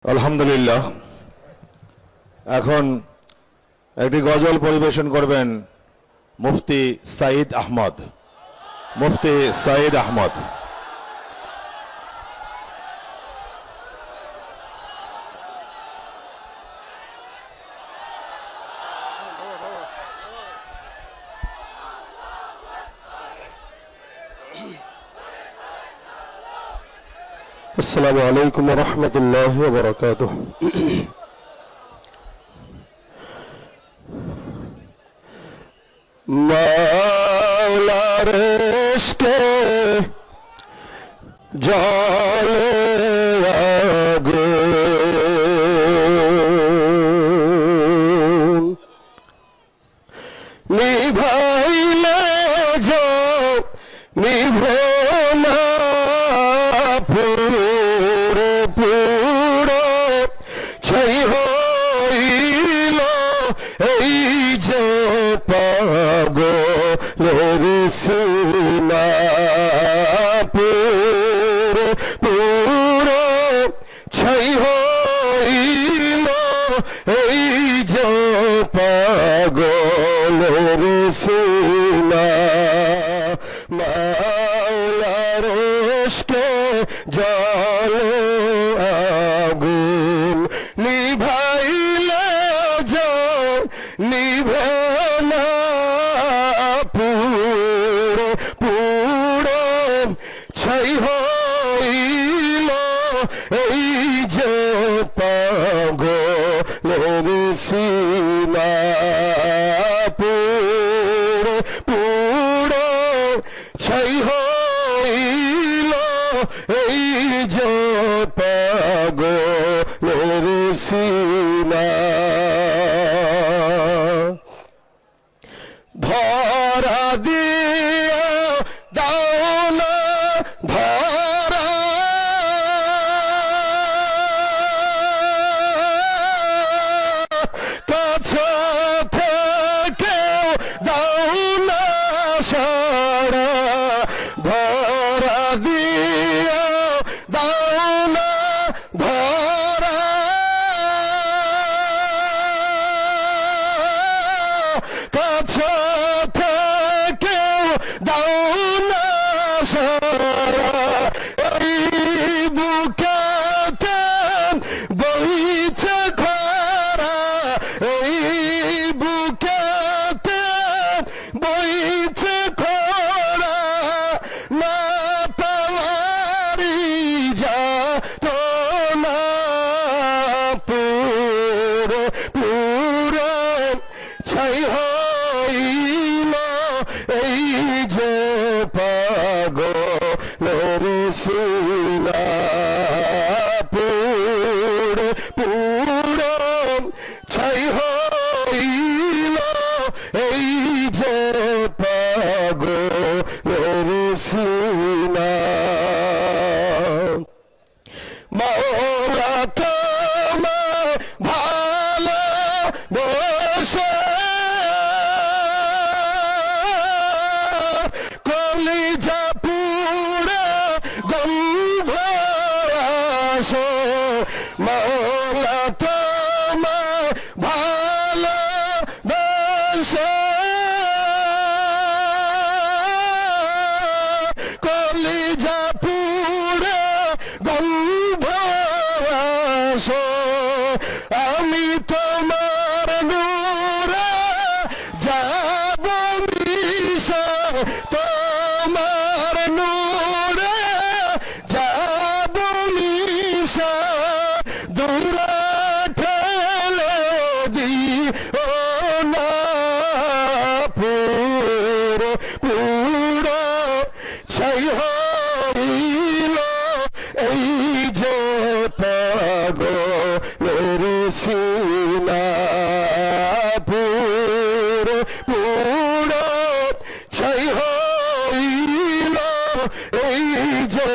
আলহামদুলিল্লাহ। এখন একটি গজল পরিবেশন করবেন মুফতি সাইদ আহমদ। মুফতি সাইদ আহমদ। السلام عليكم ورحمة الله وبركاته. মাওলার ইশকে জ্বলে আগুন, নিভাইলে যাও নিভে না পুরে পুরে ছাই হইল এই যে পাগলের সিনা, পুরে পুরে ছাই হইল এই যে পাগলের সিনা। মাওলার ইশকে জ্বলে আগুন, নিভাইলে যাও নিভে না পুরে পুরে ছাই হইল এই যে পাগলের সিনা, পুরে পুরে ছাই হইল এই যে পাগলের সিনা। ধরা দিয়া দাও না ধরা, কাছে থেকেও দাও না সারা, ধরা দিয়া দাও না ধরা, কাছে থেকেও দাও না সারা, এই বুকেতে বইছে খরা, এই বুকেতে বইছে খরা, না তাওয়ারি যা তো না পুরে পুরে ছাই হইল এই যে পাগলের সিনা, পুরে পুরে ছাই হইল এই যে পাগলের সিনা। মাওলা তোমায় ভালোবেসে কলিজা পুরে গন্ধ আসে, মাওলা তোমায় ভালোবেসে কলিজা পুরে গন্ধ আসে, আমি তোমার নূরে যাব মিশে, তোমার নূরে যাব মিশে, দূরে ঠেলে দিও না পুরে পুরে ছাই হইল এই যে পাগলের সিনা, পুরে পুরে ছাই হইল এই যে